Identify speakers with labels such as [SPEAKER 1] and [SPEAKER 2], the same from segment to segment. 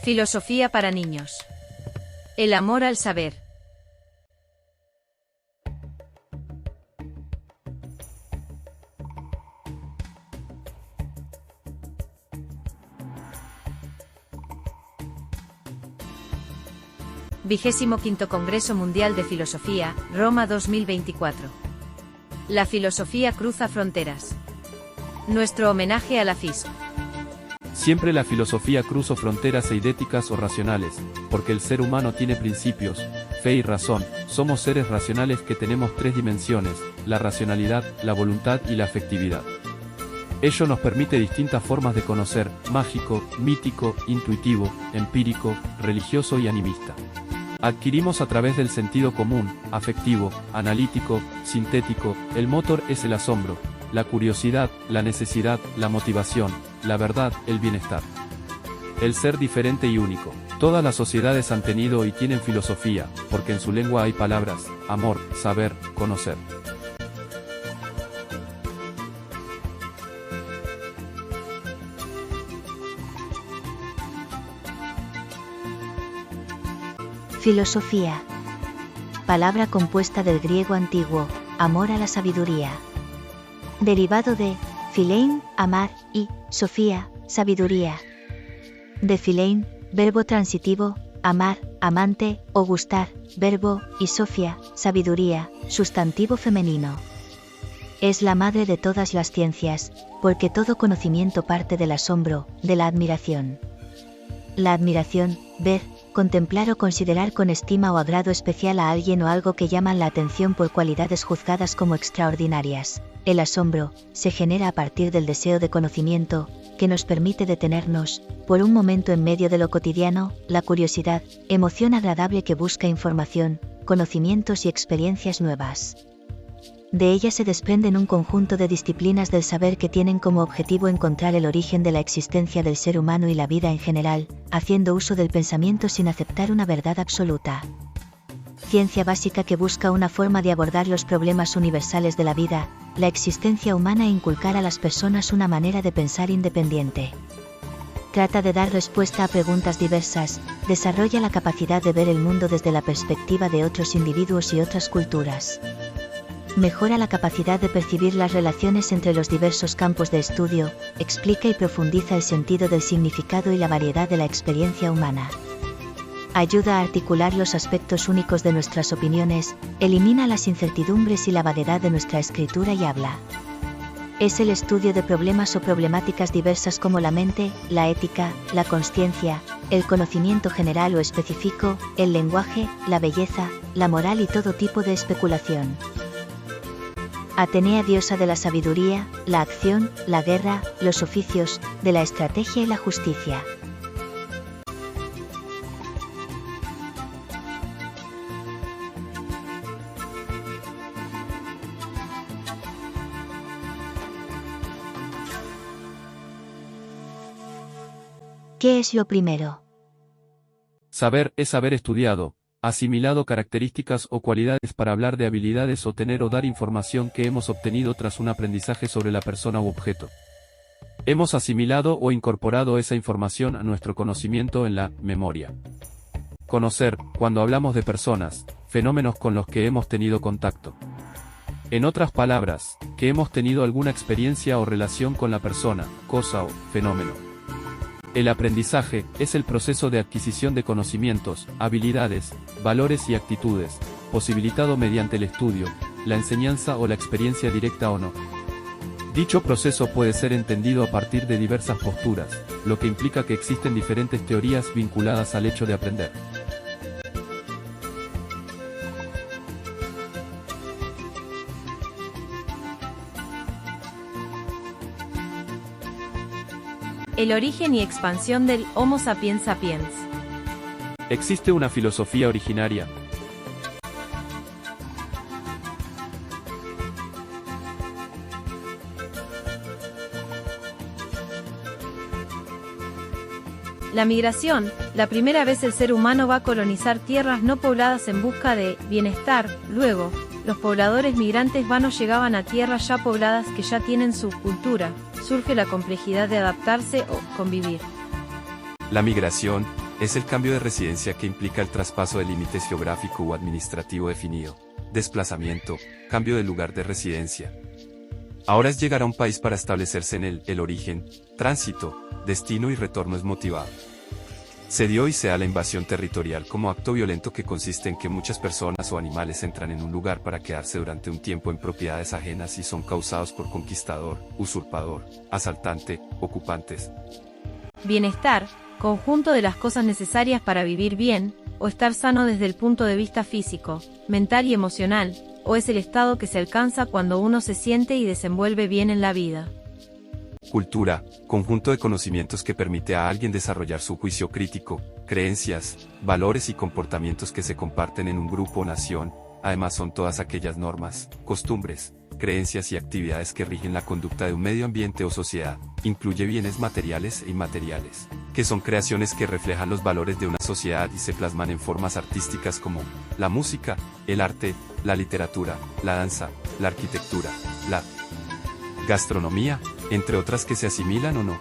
[SPEAKER 1] Filosofía para niños. El amor al saber. XXV Congreso Mundial de Filosofía, Roma 2024. La filosofía cruza fronteras. Nuestro homenaje a la FISP.
[SPEAKER 2] Siempre la filosofía cruzó fronteras eidéticas o racionales, porque el ser humano tiene principios, fe y razón. Somos seres racionales que tenemos tres dimensiones: la racionalidad, la voluntad y la afectividad. Ello nos permite distintas formas de conocer: mágico, mítico, intuitivo, empírico, religioso y animista. Adquirimos a través del sentido común, afectivo, analítico, sintético. El motor es el asombro, la curiosidad, la necesidad, la motivación, la verdad, el bienestar. El ser diferente y único. Todas las sociedades han tenido y tienen filosofía, porque en su lengua hay palabras: amor, saber, conocer.
[SPEAKER 3] Filosofía. Palabra compuesta del griego antiguo, amor a la sabiduría. Derivado de philein, amar, y sofía, sabiduría. De philein, verbo transitivo, amar, amante, o gustar, verbo, y sofia, sabiduría, sustantivo femenino. Es la madre de todas las ciencias, porque todo conocimiento parte del asombro, de la admiración. La admiración, ver, contemplar o considerar con estima o agrado especial a alguien o algo que llaman la atención por cualidades juzgadas como extraordinarias. El asombro se genera a partir del deseo de conocimiento, que nos permite detenernos, por un momento en medio de lo cotidiano. La curiosidad, emoción agradable que busca información, conocimientos y experiencias nuevas. De ella se desprenden un conjunto de disciplinas del saber que tienen como objetivo encontrar el origen de la existencia del ser humano y la vida en general, haciendo uso del pensamiento sin aceptar una verdad absoluta. Ciencia básica que busca una forma de abordar los problemas universales de la vida, la existencia humana e inculcar a las personas una manera de pensar independiente. Trata de dar respuesta a preguntas diversas, desarrolla la capacidad de ver el mundo desde la perspectiva de otros individuos y otras culturas. Mejora la capacidad de percibir las relaciones entre los diversos campos de estudio, explica y profundiza el sentido del significado y la variedad de la experiencia humana. Ayuda a articular los aspectos únicos de nuestras opiniones, elimina las incertidumbres y la vaguedad de nuestra escritura y habla. Es el estudio de problemas o problemáticas diversas como la mente, la ética, la consciencia, el conocimiento general o específico, el lenguaje, la belleza, la moral y todo tipo de especulación. Atenea, diosa de la sabiduría, la acción, la guerra, los oficios, de la estrategia y la justicia. ¿Qué es lo primero?
[SPEAKER 2] Saber es haber estudiado, asimilado características o cualidades para hablar de habilidades o tener o dar información que hemos obtenido tras un aprendizaje sobre la persona u objeto. Hemos asimilado o incorporado esa información a nuestro conocimiento en la memoria. Conocer, cuando hablamos de personas, fenómenos con los que hemos tenido contacto. En otras palabras, que hemos tenido alguna experiencia o relación con la persona, cosa o fenómeno. El aprendizaje es el proceso de adquisición de conocimientos, habilidades, valores y actitudes, posibilitado mediante el estudio, la enseñanza o la experiencia directa o no. Dicho proceso puede ser entendido a partir de diversas posturas, lo que implica que existen diferentes teorías vinculadas al hecho de aprender.
[SPEAKER 1] El origen y expansión del Homo sapiens sapiens.
[SPEAKER 2] ¿Existe una filosofía originaria?
[SPEAKER 1] La migración. La primera vez el ser humano va a colonizar tierras no pobladas en busca de bienestar. Luego, los pobladores migrantes vanos llegaban a tierras ya pobladas que ya tienen su cultura. Surge la complejidad de adaptarse o convivir.
[SPEAKER 4] La migración
[SPEAKER 2] Es el cambio de residencia que implica el traspaso de límites geográfico o administrativo definido, desplazamiento, cambio de lugar de residencia. Ahora es llegar a un país para establecerse en él. El origen, tránsito, destino y retorno es motivado. Se dio y se da la invasión territorial como acto violento que consiste en que muchas personas o animales entran en un lugar para quedarse durante un tiempo en propiedades ajenas y son causados por conquistador, usurpador, asaltante, ocupantes.
[SPEAKER 1] Bienestar, conjunto de las cosas necesarias para vivir bien, o estar sano desde el punto de vista físico, mental y emocional, o es el estado que se alcanza cuando uno se siente y desenvuelve bien en la vida.
[SPEAKER 2] Cultura, conjunto de conocimientos que permite a alguien desarrollar su juicio crítico, creencias, valores y comportamientos que se comparten en un grupo o nación. Además son todas aquellas normas, costumbres, creencias y actividades que rigen la conducta de un medio ambiente o sociedad. Incluye bienes materiales e inmateriales, que son creaciones que reflejan los valores de una sociedad y se plasman en formas artísticas como la música, el arte, la literatura, la danza, la arquitectura, la gastronomía, entre otras que se asimilan o no.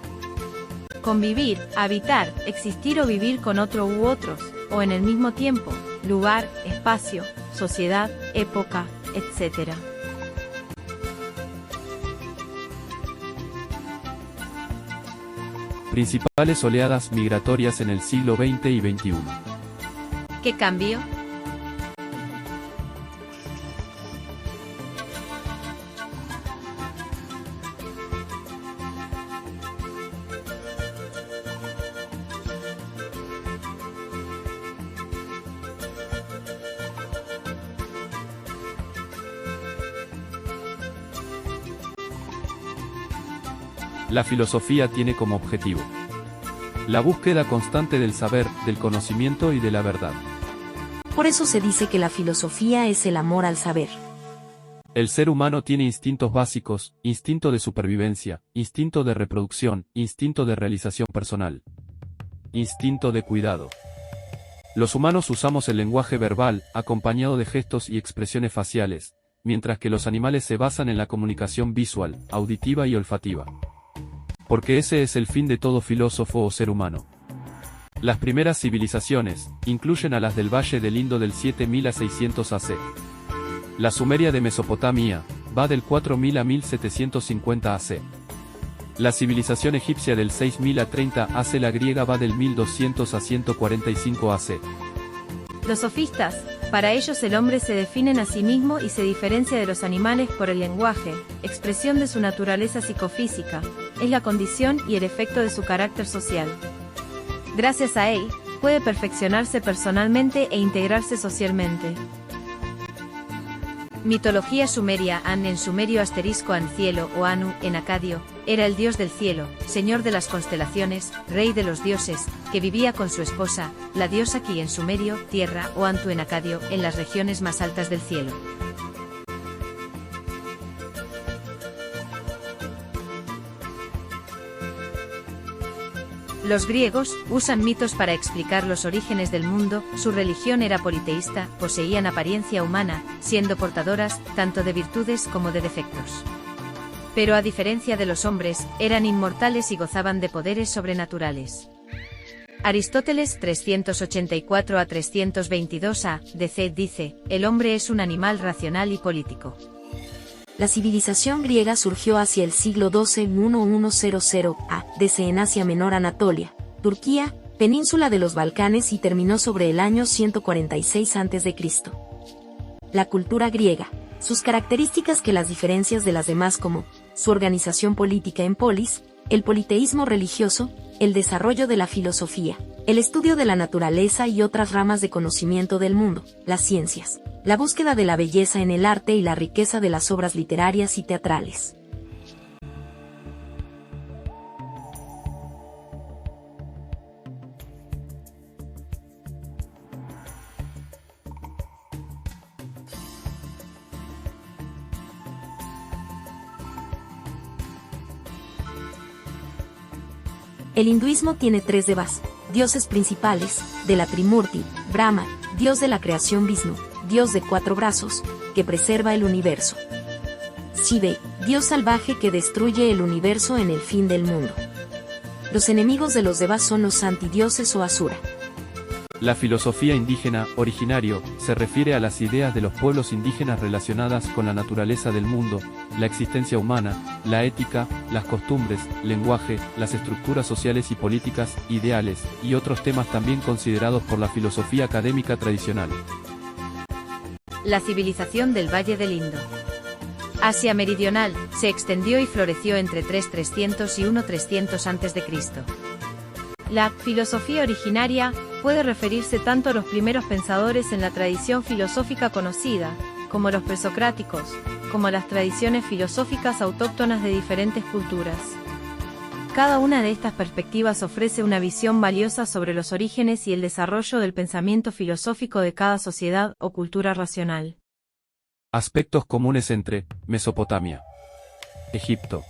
[SPEAKER 1] Convivir, habitar, existir o vivir con otro u otros, o en el mismo tiempo, lugar, espacio, sociedad, época, etc.
[SPEAKER 2] Principales oleadas migratorias en el siglo XX y XXI.
[SPEAKER 1] ¿Qué cambio?
[SPEAKER 2] La filosofía tiene como objetivo la búsqueda constante del saber, del conocimiento y de la verdad.
[SPEAKER 4] Por eso se dice que la filosofía es el amor al saber.
[SPEAKER 2] El ser humano tiene instintos básicos, instinto de supervivencia, instinto de reproducción, instinto de realización personal, instinto de cuidado. Los humanos usamos el lenguaje verbal, acompañado de gestos y expresiones faciales, mientras que los animales se basan en la comunicación visual, auditiva y olfativa. Porque ese es el fin de todo filósofo o ser humano. Las primeras civilizaciones incluyen a las del Valle del Indo del 7000 a 600 AC. La Sumeria de Mesopotamia va del 4000 a 1750 AC. La civilización egipcia del 6000 a 30 AC. La griega va del 1200 a 145 AC.
[SPEAKER 1] Los sofistas, para ellos el hombre se define a sí mismo y se diferencia de los animales por el lenguaje, expresión de su naturaleza psicofísica, es la condición y el efecto de su carácter social. Gracias a él, puede perfeccionarse personalmente e integrarse socialmente. Mitología sumeria. An en sumerio *an cielo o Anu en acadio, era el dios del cielo, señor de las constelaciones, rey de los dioses, que vivía con su esposa, la diosa Ki en sumerio, tierra o Antu en acadio, en las regiones más altas del cielo. Los griegos usan mitos para explicar los orígenes del mundo. Su religión era politeísta, poseían apariencia humana, siendo portadoras tanto de virtudes como de defectos. Pero a diferencia de los hombres, eran inmortales y gozaban de poderes sobrenaturales. Aristóteles 384 a 322 a.C. dice, el hombre es un animal racional y político.
[SPEAKER 4] La civilización griega surgió hacia el siglo XII 1100 a.C. en Asia Menor, Anatolia, Turquía, península de los Balcanes y terminó sobre el año 146 a.C. La cultura griega, sus características que las diferencias de las demás como su organización política en polis, el politeísmo religioso, el desarrollo de la filosofía, el estudio de la naturaleza y otras ramas de conocimiento del mundo, las ciencias, la búsqueda de la belleza en el arte y la riqueza de las obras literarias y teatrales. El hinduismo tiene tres devas, dioses principales, de la Trimurti, Brahma, dios de la creación, Vishnu, dios de 4 brazos, que preserva el universo. Shiva, dios salvaje que destruye el universo en el fin del mundo. Los enemigos de los devas son los antidioses o asura.
[SPEAKER 2] La filosofía indígena, originario, se refiere a las ideas de los pueblos indígenas relacionadas con la naturaleza del mundo, la existencia humana, la ética, las costumbres, lenguaje, las estructuras sociales y políticas, ideales, y otros temas también considerados por la filosofía académica tradicional.
[SPEAKER 1] La civilización del Valle del Indo. Asia meridional, se extendió y floreció entre 300 y 1300 a.C. La filosofía originaria puede referirse tanto a los primeros pensadores en la tradición filosófica conocida, como los presocráticos, como a las tradiciones filosóficas autóctonas de diferentes culturas. Cada una de estas perspectivas ofrece una visión valiosa sobre los orígenes y el desarrollo del pensamiento filosófico de cada sociedad o cultura racional.
[SPEAKER 2] Aspectos comunes entre Mesopotamia, Egipto,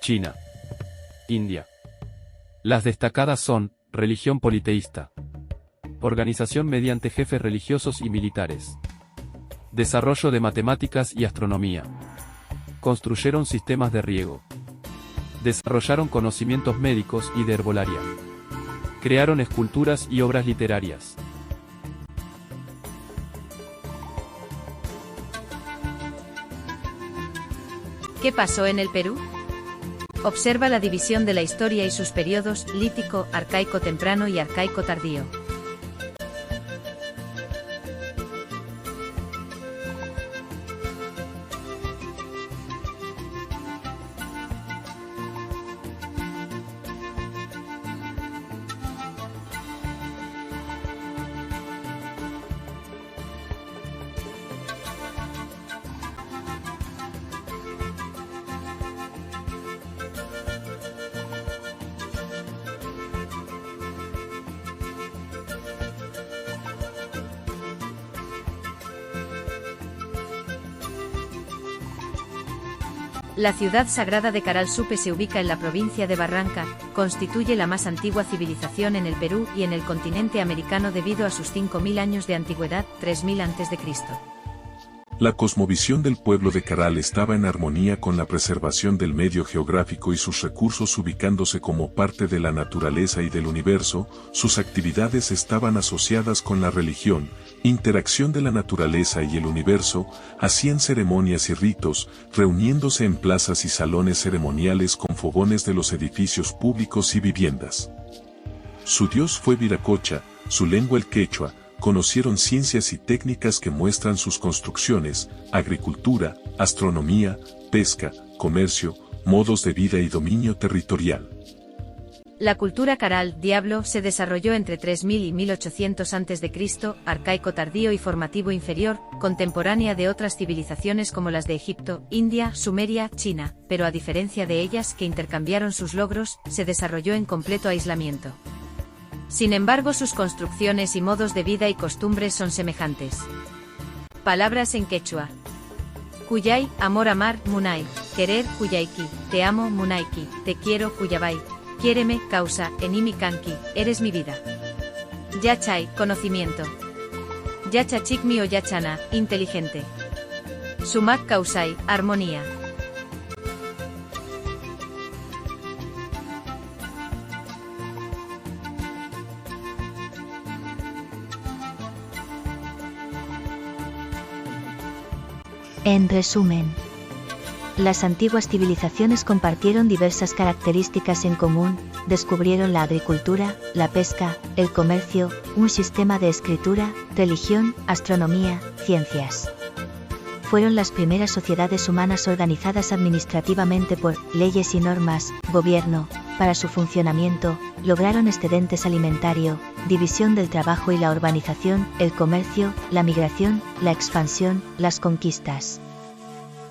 [SPEAKER 2] China, India. Las destacadas son: religión politeísta, organización mediante jefes religiosos y militares, desarrollo de matemáticas y astronomía, construyeron sistemas de riego, desarrollaron conocimientos médicos y de herbolaria, crearon esculturas y obras literarias.
[SPEAKER 1] ¿Qué pasó en el Perú? Observa la división de la historia y sus periodos: lítico, arcaico temprano y arcaico tardío. La ciudad sagrada de Caral Supe se ubica en la provincia de Barranca, constituye la más antigua civilización en el Perú y en el continente americano debido a sus 5000 años de antigüedad, 3000 a.C.
[SPEAKER 5] La cosmovisión del pueblo de Caral estaba en armonía con la preservación del medio geográfico y sus recursos, ubicándose como parte de la naturaleza y del universo. Sus actividades estaban asociadas con la religión, interacción de la naturaleza y el universo, hacían ceremonias y ritos, reuniéndose en plazas y salones ceremoniales con fogones de los edificios públicos y viviendas. Su dios fue Viracocha, su lengua el quechua. Conocieron ciencias y técnicas que muestran sus construcciones, agricultura, astronomía, pesca, comercio, modos de vida y dominio territorial.
[SPEAKER 1] La cultura Caral, Diablo, se desarrolló entre 3000 y 1800 a.C., arcaico tardío y formativo inferior, contemporánea de otras civilizaciones como las de Egipto, India, Sumeria, China, pero a diferencia de ellas que intercambiaron sus logros, se desarrolló en completo aislamiento. Sin embargo, sus construcciones y modos de vida y costumbres son semejantes. Palabras en quechua. Cuyay, amor amar, munay, querer, cuyayki, te amo, munayki, te quiero, cuyabay, quiéreme, causa, enimi kanki, eres mi vida. Yachay, conocimiento. Yachachikmi o yachana, inteligente. Sumak causay, armonía.
[SPEAKER 3] En resumen, las antiguas civilizaciones compartieron diversas características en común, descubrieron la agricultura, la pesca, el comercio, un sistema de escritura, religión, astronomía, ciencias. Fueron las primeras sociedades humanas organizadas administrativamente por leyes y normas, gobierno. Para su funcionamiento, lograron excedentes alimentario, división del trabajo y la urbanización, el comercio, la migración, la expansión, las conquistas.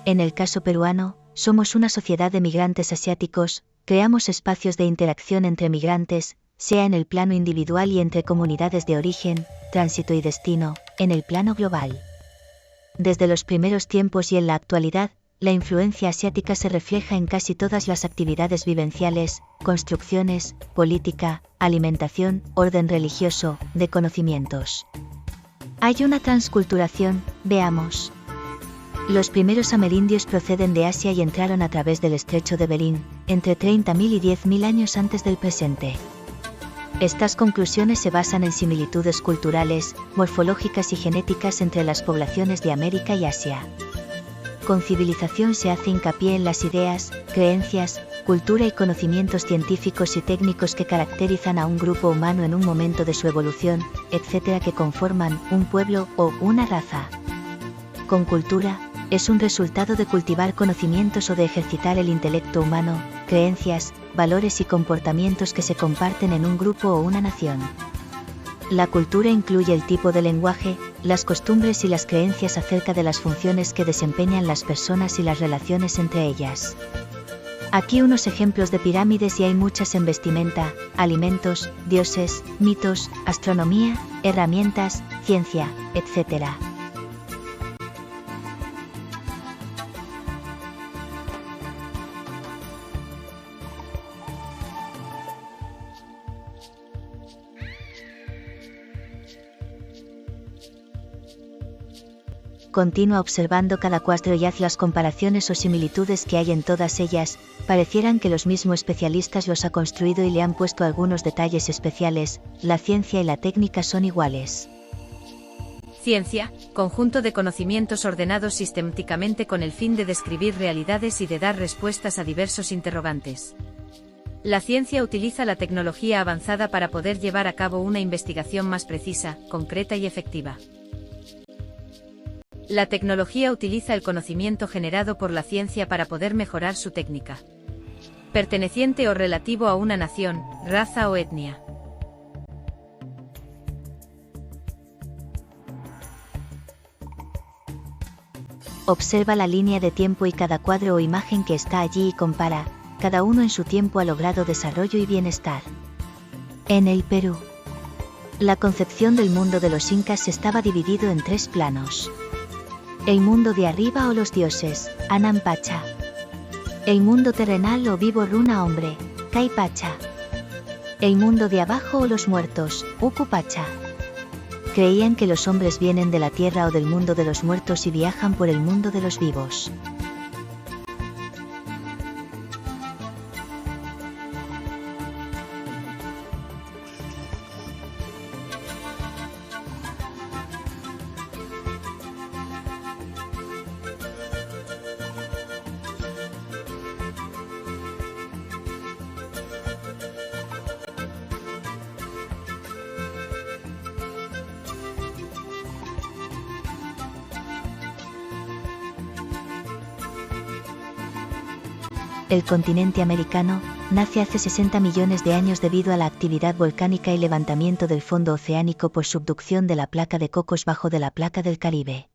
[SPEAKER 3] En el caso peruano, somos una sociedad de migrantes asiáticos, creamos espacios de interacción entre migrantes, sea en el plano individual y entre comunidades de origen, tránsito y destino, en el plano global. Desde los primeros tiempos y en la actualidad, la influencia asiática se refleja en casi todas las actividades vivenciales, construcciones, política, alimentación, orden religioso, de conocimientos. Hay una transculturación, veamos. Los primeros amerindios proceden de Asia y entraron a través del estrecho de Bering, entre 30.000 y 10.000 años antes del presente. Estas conclusiones se basan en similitudes culturales, morfológicas y genéticas entre las poblaciones de América y Asia. Con civilización se hace hincapié en las ideas, creencias, cultura y conocimientos científicos y técnicos que caracterizan a un grupo humano en un momento de su evolución, etc., que conforman un pueblo o una raza. Con cultura, es un resultado de cultivar conocimientos o de ejercitar el intelecto humano, creencias, valores y comportamientos que se comparten en un grupo o una nación. La cultura incluye el tipo de lenguaje, las costumbres y las creencias acerca de las funciones que desempeñan las personas y las relaciones entre ellas. Aquí unos ejemplos de pirámides y hay muchas en vestimenta, alimentos, dioses, mitos, astronomía, herramientas, ciencia, etc. Continúa observando cada cuadro y haz las comparaciones o similitudes que hay en todas ellas, parecieran que los mismos especialistas los ha construido y le han puesto algunos detalles especiales. La ciencia y la técnica son iguales.
[SPEAKER 1] Ciencia, conjunto de conocimientos ordenados sistemáticamente con el fin de describir realidades y de dar respuestas a diversos interrogantes. La ciencia utiliza la tecnología avanzada para poder llevar a cabo una investigación más precisa, concreta y efectiva. La tecnología utiliza el conocimiento generado por la ciencia para poder mejorar su técnica. Perteneciente o relativo a una nación, raza o etnia.
[SPEAKER 3] Observa la línea de tiempo y cada cuadro o imagen que está allí y compara, cada uno en su tiempo ha logrado desarrollo y bienestar. En el Perú, la concepción del mundo de los incas estaba dividido en 3 planos. El mundo de arriba o los dioses, Anam-Pacha. El mundo terrenal o vivo runa hombre, Caipacha. El mundo de abajo o los muertos, Ucupacha. Creían que los hombres vienen de la tierra o del mundo de los muertos y viajan por el mundo de los vivos. El continente americano nace hace 60 millones de años debido a la actividad volcánica y levantamiento del fondo oceánico por subducción de la placa de Cocos bajo de la placa del Caribe.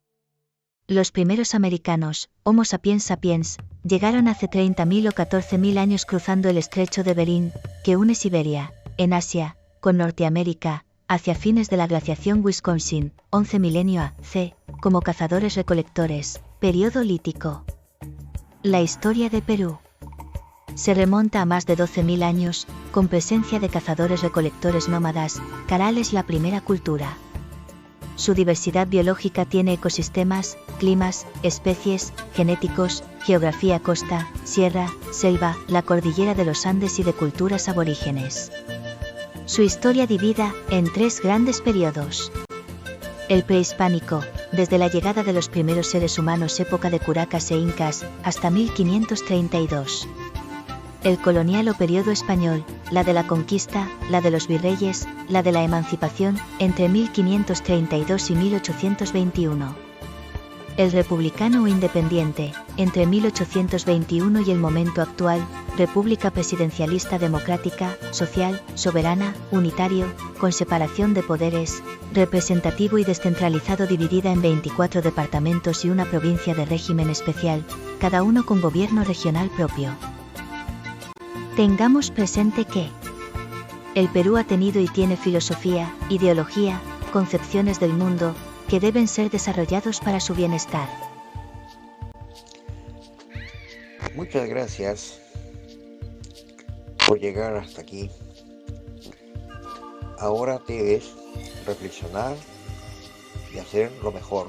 [SPEAKER 3] Los primeros americanos, Homo sapiens sapiens, llegaron hace 30.000 o 14.000 años cruzando el estrecho de Bering, que une Siberia, en Asia, con Norteamérica, hacia fines de la glaciación Wisconsin, 11 milenio a.C., como cazadores-recolectores, periodo lítico. La historia de Perú se remonta a más de 12.000 años, con presencia de cazadores-recolectores nómadas, carales la primera cultura. Su diversidad biológica tiene ecosistemas, climas, especies, genéticos, geografía costa, sierra, selva, la cordillera de los Andes y de culturas aborígenes. Su historia divida en 3 grandes periodos. El prehispánico, desde la llegada de los primeros seres humanos época de curacas e incas, hasta 1532. El colonial o periodo español, la de la conquista, la de los virreyes, la de la emancipación, entre 1532 y 1821. El republicano o independiente, entre 1821 y el momento actual, república presidencialista democrática, social, soberana, unitario, con separación de poderes, representativo y descentralizado dividida en 24 departamentos y una provincia de régimen especial, cada uno con gobierno regional propio. Tengamos presente que el Perú ha tenido y tiene filosofía, ideología, concepciones del mundo, que deben ser desarrollados para su bienestar.
[SPEAKER 6] Muchas gracias por llegar hasta aquí. Ahora debes reflexionar y hacer lo mejor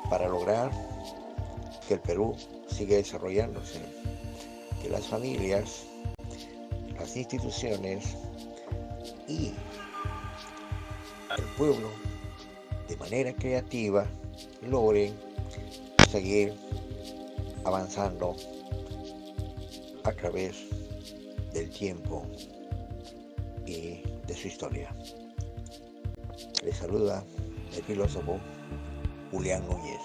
[SPEAKER 6] para lograr que el Perú siga desarrollándose, que las familias, las instituciones, y el pueblo de manera creativa logren seguir avanzando a través del tiempo y de su historia. Les saluda el filósofo Julián Núñez.